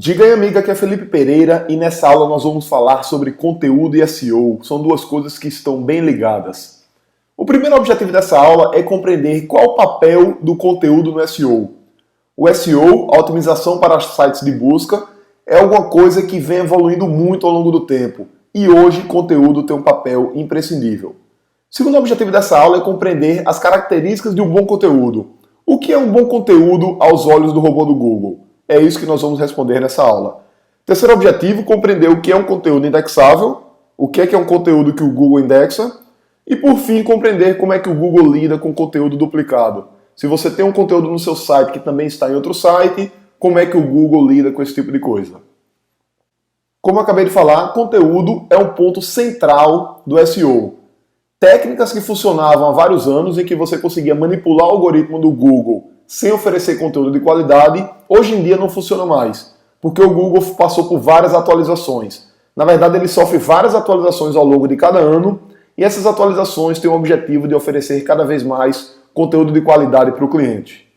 Diga aí, amiga, que é Felipe Pereira e nessa aula nós vamos falar sobre conteúdo e SEO. São duas coisas que estão bem ligadas. O primeiro objetivo dessa aula é compreender qual o papel do conteúdo no SEO. O SEO, a otimização para sites de busca, é alguma coisa que vem evoluindo muito ao longo do tempo e hoje conteúdo tem um papel imprescindível. O segundo objetivo dessa aula é compreender as características de um bom conteúdo. O que é um bom conteúdo aos olhos do robô do Google? É isso que nós vamos responder nessa aula. Terceiro objetivo, compreender o que é um conteúdo indexável, o que é um conteúdo que o Google indexa, e por fim, compreender como é que o Google lida com conteúdo duplicado. Se você tem um conteúdo no seu site que também está em outro site, como é que o Google lida com esse tipo de coisa? Como eu acabei de falar, conteúdo é um ponto central do SEO. Técnicas que funcionavam há vários anos em que você conseguia manipular o algoritmo do Google sem oferecer conteúdo de qualidade, hoje em dia não funciona mais, porque o Google passou por várias atualizações. Na verdade, ele sofre várias atualizações ao longo de cada ano, e essas atualizações têm o objetivo de oferecer cada vez mais conteúdo de qualidade para o cliente.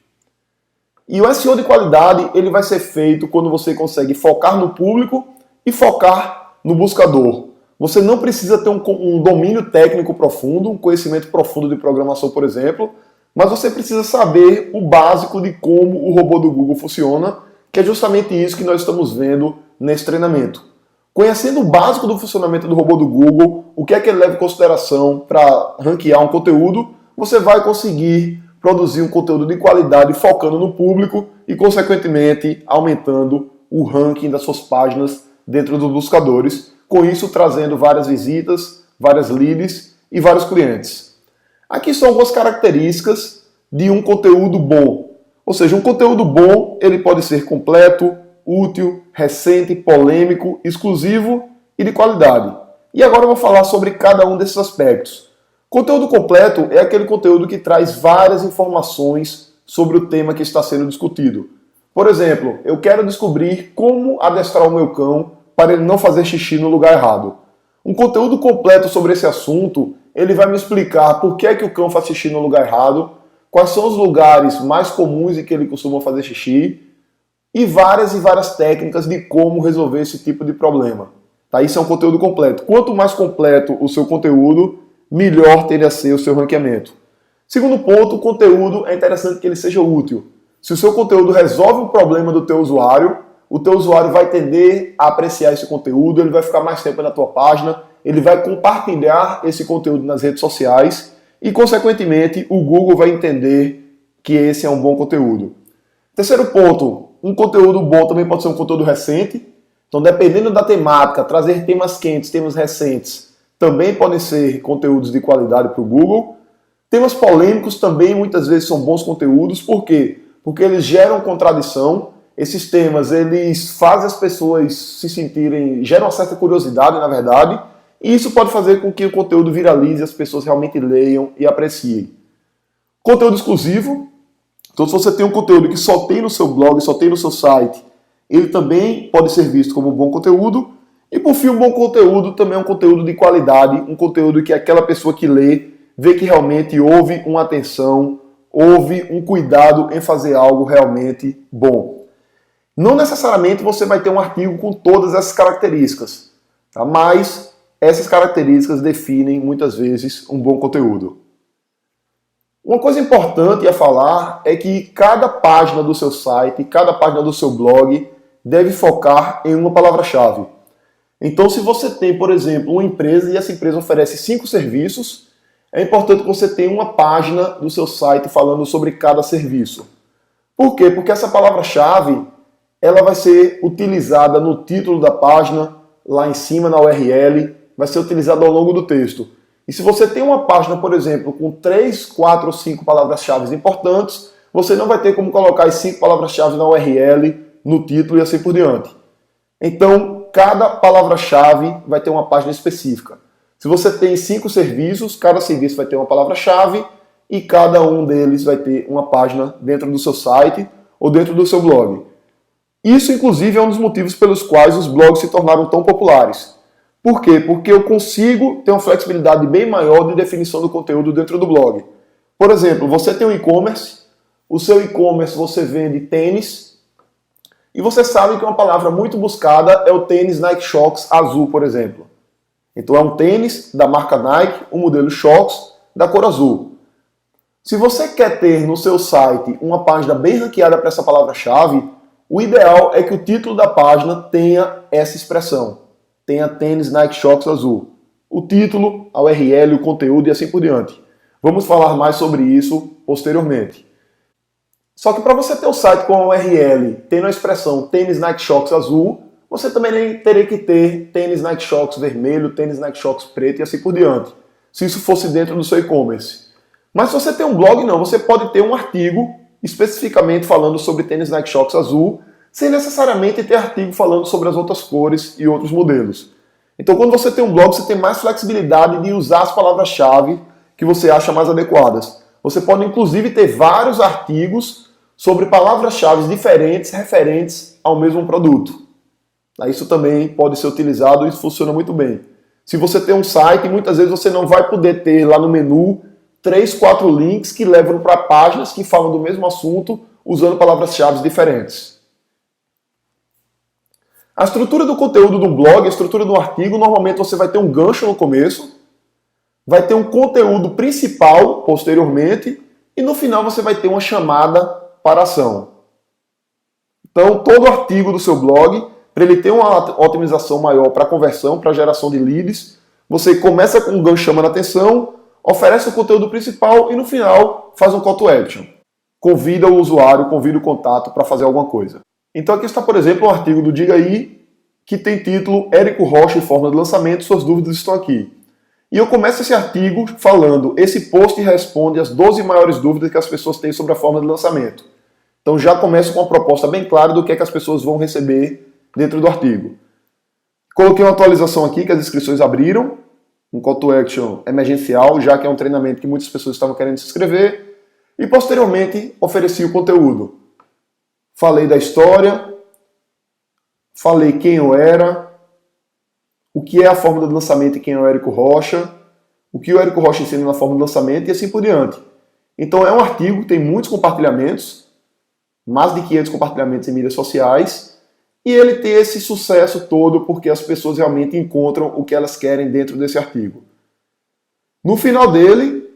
E o SEO de qualidade ele vai ser feito quando você consegue focar no público e focar no buscador. Você não precisa ter um domínio técnico profundo, um conhecimento profundo de programação, por exemplo, mas você precisa saber o básico de como o robô do Google funciona, que é justamente isso que nós estamos vendo nesse treinamento. Conhecendo o básico do funcionamento do robô do Google, o que é que ele leva em consideração para ranquear um conteúdo, você vai conseguir produzir um conteúdo de qualidade focando no público e, consequentemente, aumentando o ranking das suas páginas dentro dos buscadores, com isso trazendo várias visitas, várias leads e vários clientes. Aqui são algumas características de um conteúdo bom. Ou seja, um conteúdo bom ele pode ser completo, útil, recente, polêmico, exclusivo e de qualidade. E agora eu vou falar sobre cada um desses aspectos. Conteúdo completo é aquele conteúdo que traz várias informações sobre o tema que está sendo discutido. Por exemplo, eu quero descobrir como adestrar o meu cão para ele não fazer xixi no lugar errado. Um conteúdo completo sobre esse assunto, ele vai me explicar por que é que o cão faz xixi no lugar errado, quais são os lugares mais comuns em que ele costuma fazer xixi e várias técnicas de como resolver esse tipo de problema. Tá? Isso é um conteúdo completo. Quanto mais completo o seu conteúdo, melhor tende a ser o seu ranqueamento. Segundo ponto, o conteúdo é interessante que ele seja útil. Se o seu conteúdo resolve um problema do teu usuário, o teu usuário vai tender a apreciar esse conteúdo, ele vai ficar mais tempo na tua página, ele vai compartilhar esse conteúdo nas redes sociais e, consequentemente, o Google vai entender que esse é um bom conteúdo. Terceiro ponto, um conteúdo bom também pode ser um conteúdo recente. Então, dependendo da temática, trazer temas quentes, temas recentes, também podem ser conteúdos de qualidade para o Google. Temas polêmicos também muitas vezes são bons conteúdos. Por quê? Porque eles geram contradição. Esses temas, eles fazem as pessoas se sentirem, geram uma certa curiosidade, na verdade, e isso pode fazer com que o conteúdo viralize, as pessoas realmente leiam e apreciem. Conteúdo exclusivo. Então, se você tem um conteúdo que só tem no seu blog, só tem no seu site, ele também pode ser visto como um bom conteúdo. E, por fim, um bom conteúdo também é um conteúdo de qualidade, um conteúdo que aquela pessoa que lê vê que realmente houve uma atenção, houve um cuidado em fazer algo realmente bom. Não necessariamente você vai ter um artigo com todas essas características, tá? Mas essas características definem muitas vezes um bom conteúdo. Uma coisa importante a falar é que cada página do seu site, cada página do seu blog deve focar em uma palavra-chave. Então, se você tem, por exemplo, uma empresa e essa empresa oferece 5 serviços, é importante que você tenha uma página do seu site falando sobre cada serviço. Por quê? Porque essa palavra-chave ela vai ser utilizada no título da página, lá em cima na URL, vai ser utilizada ao longo do texto. E se você tem uma página, por exemplo, com 3, 4 ou 5 palavras-chave importantes, você não vai ter como colocar as 5 palavras-chave na URL, no título e assim por diante. Então, cada palavra-chave vai ter uma página específica. Se você tem 5 serviços, cada serviço vai ter uma palavra-chave e cada um deles vai ter uma página dentro do seu site ou dentro do seu blog. Isso, inclusive, é um dos motivos pelos quais os blogs se tornaram tão populares. Por quê? Porque eu consigo ter uma flexibilidade bem maior de definição do conteúdo dentro do blog. Por exemplo, você tem um e-commerce, o seu e-commerce você vende tênis, E você sabe que uma palavra muito buscada é o tênis Nike Shox azul, por exemplo. Então é um tênis da marca Nike, o modelo Shox, da cor azul. Se você quer ter no seu site uma página bem ranqueada para essa palavra-chave, o ideal é que o título da página tenha essa expressão. Tenha tênis Nike Shox azul. O título, a URL, o conteúdo e assim por diante. Vamos falar mais sobre isso posteriormente. Só que para você ter o site com a URL tendo a expressão tênis Nike Shox azul, você também teria que ter tênis Nike Shox vermelho, tênis Nike Shox preto e assim por diante, se isso fosse dentro do seu e-commerce. Mas se você tem um blog, não, você pode ter um artigo especificamente falando sobre tênis Nike Shox azul, sem necessariamente ter artigo falando sobre as outras cores e outros modelos. Então quando você tem um blog, você tem mais flexibilidade de usar as palavras-chave que você acha mais adequadas. Você pode inclusive ter vários artigos sobre palavras-chave diferentes referentes ao mesmo produto. Isso também pode ser utilizado e funciona muito bem. Se você tem um site, muitas vezes você não vai poder ter lá no menu 3, 4 links que levam para páginas que falam do mesmo assunto usando palavras-chave diferentes. A estrutura do conteúdo do blog, a estrutura do artigo, normalmente você vai ter um gancho no começo, vai ter um conteúdo principal posteriormente e no final você vai ter uma chamada para ação. Então, todo artigo do seu blog, para ele ter uma otimização maior para conversão, para geração de leads, você começa com um gancho chamando a atenção, oferece o conteúdo principal e no final faz um call to action. Convida o usuário, convida o contato para fazer alguma coisa. Então aqui está, por exemplo, um artigo do Diga Aí, que tem título Érico Rocha e Fórmula de Lançamento, suas dúvidas estão aqui. E eu começo esse artigo falando, esse post responde as 12 maiores dúvidas que as pessoas têm sobre a fórmula de lançamento. Então já começo com uma proposta bem clara do que é que as pessoas vão receber dentro do artigo. Coloquei uma atualização aqui, que as inscrições abriram, um call to action emergencial, já que é um treinamento que muitas pessoas estavam querendo se inscrever, e posteriormente ofereci o conteúdo. Falei da história, falei quem eu era, o que é a fórmula de lançamento e quem é o Érico Rocha, o que o Érico Rocha ensina na fórmula de lançamento e assim por diante. Então é um artigo que tem muitos compartilhamentos, mais de 500 compartilhamentos em mídias sociais, e ele tem esse sucesso todo porque as pessoas realmente encontram o que elas querem dentro desse artigo. No final dele,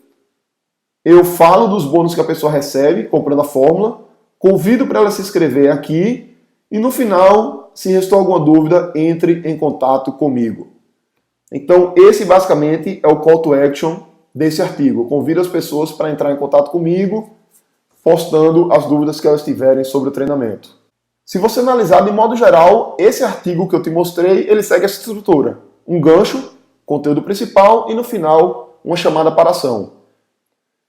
eu falo dos bônus que a pessoa recebe comprando a fórmula, convido para ela se inscrever aqui e no final, se restou alguma dúvida, entre em contato comigo. Então esse basicamente é o call to action desse artigo. Eu convido as pessoas para entrar em contato comigo, postando as dúvidas que elas tiverem sobre o treinamento. Se você analisar de modo geral, esse artigo que eu te mostrei, ele segue essa estrutura. Um gancho, conteúdo principal e no final uma chamada para ação.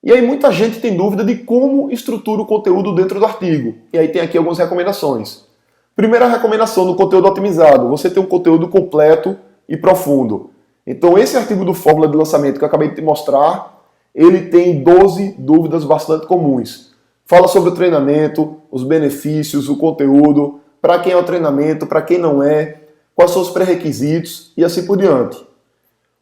E aí muita gente tem dúvida de como estrutura o conteúdo dentro do artigo. E aí tem aqui algumas recomendações. Primeira recomendação no conteúdo otimizado, você tem um conteúdo completo e profundo. Então esse artigo do Fórmula de Lançamento que eu acabei de te mostrar, ele tem 12 dúvidas bastante comuns. Fala sobre o treinamento, os benefícios, o conteúdo, para quem é o treinamento, para quem não é, quais são os pré-requisitos e assim por diante.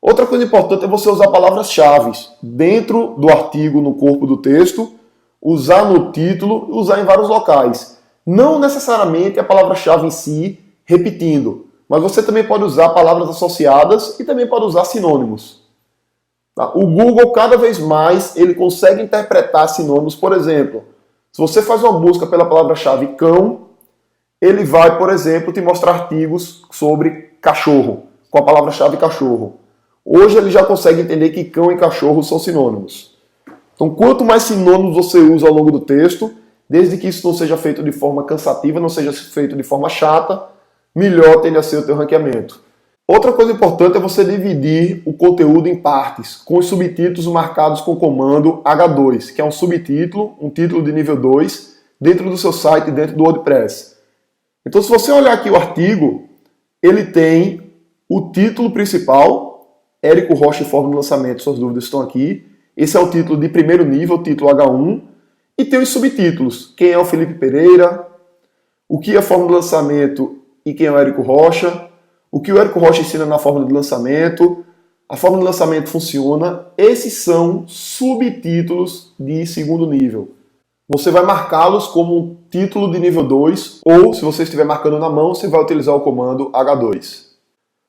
Outra coisa importante é você usar palavras-chave dentro do artigo, no corpo do texto, usar no título e usar em vários locais. Não necessariamente a palavra-chave em si, repetindo, mas você também pode usar palavras associadas e também pode usar sinônimos. O Google, cada vez mais, ele consegue interpretar sinônimos. Por exemplo, se você faz uma busca pela palavra-chave cão, ele vai, por exemplo, te mostrar artigos sobre cachorro, com a palavra-chave cachorro. Hoje ele já consegue entender que cão e cachorro são sinônimos. Então, quanto mais sinônimos você usa ao longo do texto, desde que isso não seja feito de forma cansativa, não seja feito de forma chata, melhor tende a ser o teu ranqueamento. Outra coisa importante é você dividir o conteúdo em partes, com os subtítulos marcados com o comando H2, que é um subtítulo, um título de nível 2, dentro do seu site, dentro do WordPress. Então, se você olhar aqui o artigo, ele tem o título principal, Érico Rocha e Fórmula de Lançamento, suas dúvidas estão aqui. Esse é o título de primeiro nível, título H1. E tem os subtítulos, quem é o Felipe Pereira, o que é a Fórmula de Lançamento e quem é o Érico Rocha, o que o Érico Rocha ensina na fórmula de lançamento, a fórmula de lançamento funciona. Esses são subtítulos de segundo nível. você vai marcá-los como um título de nível 2, ou se você estiver marcando na mão, você vai utilizar o comando H2.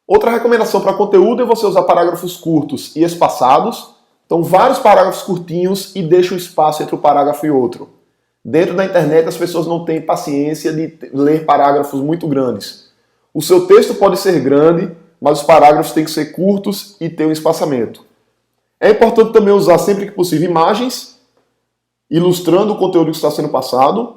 Outra recomendação para conteúdo é você usar parágrafos curtos e espaçados. Então, vários parágrafos curtinhos e deixa um espaço entre um parágrafo e outro. Dentro da internet, as pessoas não têm paciência de ler parágrafos muito grandes. O seu texto pode ser grande, mas os parágrafos têm que ser curtos e ter um espaçamento. É importante também usar sempre que possível imagens, ilustrando o conteúdo que está sendo passado.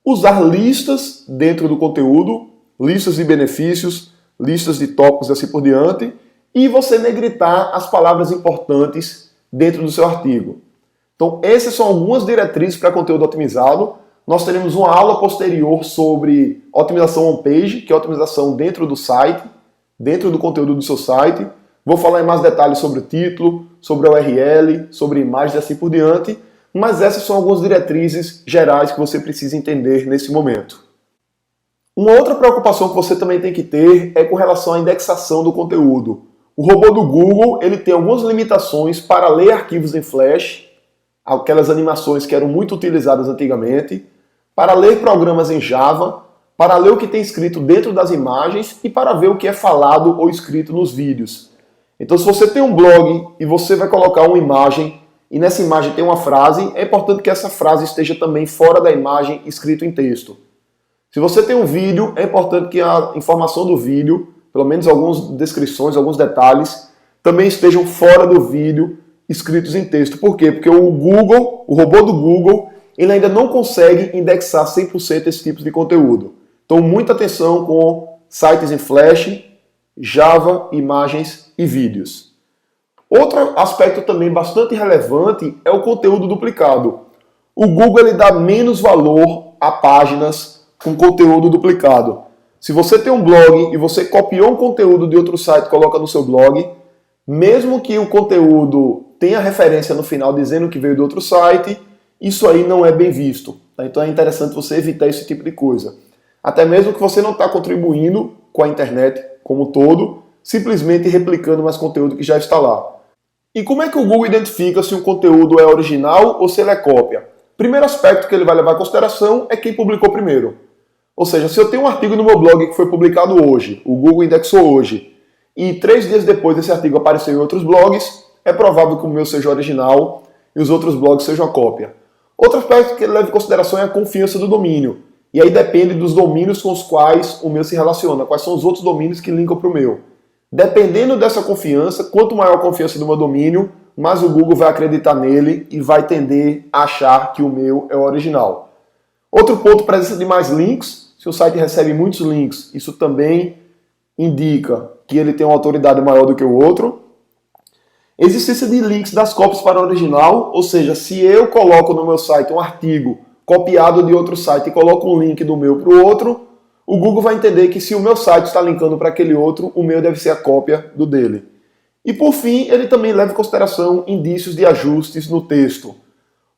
Usar listas dentro do conteúdo, listas de benefícios, listas de tópicos e assim por diante, e você negritar as palavras importantes dentro do seu artigo. Então, essas são algumas diretrizes para conteúdo otimizado. Nós teremos uma aula posterior sobre otimização on-page, que é otimização dentro do site, dentro do conteúdo do seu site. Vou falar em mais detalhes sobre o título, sobre a URL, sobre imagens e assim por diante, mas essas são algumas diretrizes gerais que você precisa entender nesse momento. Uma outra preocupação que você também tem que ter é com relação à indexação do conteúdo. O robô do Google ele tem algumas limitações para ler arquivos em Flash, aquelas animações que eram muito utilizadas antigamente, para ler programas em Java, para ler o que tem escrito dentro das imagens e para ver o que é falado ou escrito nos vídeos. Então, se você tem um blog e você vai colocar uma imagem e nessa imagem tem uma frase, é importante que essa frase esteja também fora da imagem escrito em texto. Se você tem um vídeo, é importante que a informação do vídeo, pelo menos algumas descrições, alguns detalhes, também estejam fora do vídeo, escritos em texto. Por quê? Porque o Google, o robô do Google, ele ainda não consegue indexar 100% esse tipo de conteúdo. Então, muita atenção com sites em Flash, Java, imagens e vídeos. Outro aspecto também bastante relevante é o conteúdo duplicado. O Google ele dá menos valor a páginas com conteúdo duplicado. Se você tem um blog e você copiou um conteúdo de outro site e coloca no seu blog, mesmo que o conteúdo tenha referência no final dizendo que veio de outro site, isso aí não é bem visto. Tá? Então é interessante você evitar esse tipo de coisa. Até mesmo que você não está contribuindo com a internet como um todo, simplesmente replicando mais conteúdo que já está lá. E como é que o Google identifica se um conteúdo é original ou se ele é cópia? Primeiro aspecto que ele vai levar em consideração é quem publicou primeiro. Ou seja, se eu tenho um artigo no meu blog que foi publicado hoje, o Google indexou hoje, e 3 dias depois esse artigo apareceu em outros blogs, é provável que o meu seja original e os outros blogs sejam a cópia. Outro aspecto que ele leva em consideração é a confiança do domínio. E aí depende dos domínios com os quais o meu se relaciona, quais são os outros domínios que linkam para o meu. Dependendo dessa confiança, quanto maior a confiança do meu domínio, mais o Google vai acreditar nele e vai tender a achar que o meu é o original. Outro ponto, presença de mais links. Se o site recebe muitos links, isso também indica que ele tem uma autoridade maior do que o outro. Existência de links das cópias para o original, ou seja, se eu coloco no meu site um artigo copiado de outro site e coloco um link do meu para o outro, o Google vai entender que se o meu site está linkando para aquele outro, o meu deve ser a cópia do dele. E por fim, ele também leva em consideração indícios de ajustes no texto.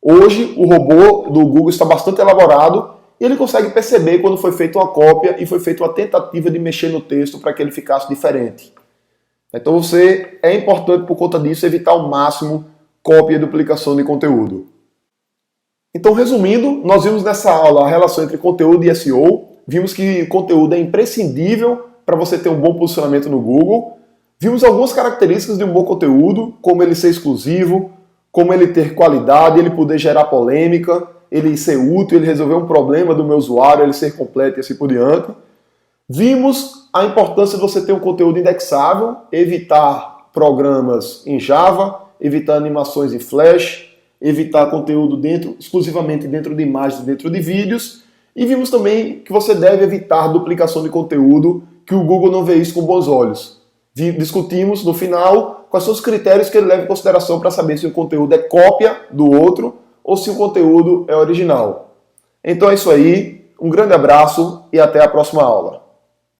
Hoje, o robô do Google está bastante elaborado e ele consegue perceber quando foi feita uma cópia e foi feita uma tentativa de mexer no texto para que ele ficasse diferente. Então é importante por conta disso evitar ao máximo cópia e duplicação de conteúdo. Então, resumindo, nós vimos nessa aula a relação entre conteúdo e SEO, vimos que conteúdo é imprescindível para você ter um bom posicionamento no Google, vimos algumas características de um bom conteúdo, como ele ser exclusivo, como ele ter qualidade, ele poder gerar polêmica, ele ser útil, ele resolver um problema do meu usuário, ele ser completo e assim por diante. Vimos a importância de você ter um conteúdo indexável, evitar programas em Java, evitar animações em Flash, evitar conteúdo exclusivamente dentro de imagens, dentro de vídeos. E vimos também que você deve evitar duplicação de conteúdo, que o Google não vê isso com bons olhos. Discutimos no final quais são os critérios que ele leva em consideração para saber se o conteúdo é cópia do outro ou se o conteúdo é original. Então é isso aí, um grande abraço e até a próxima aula.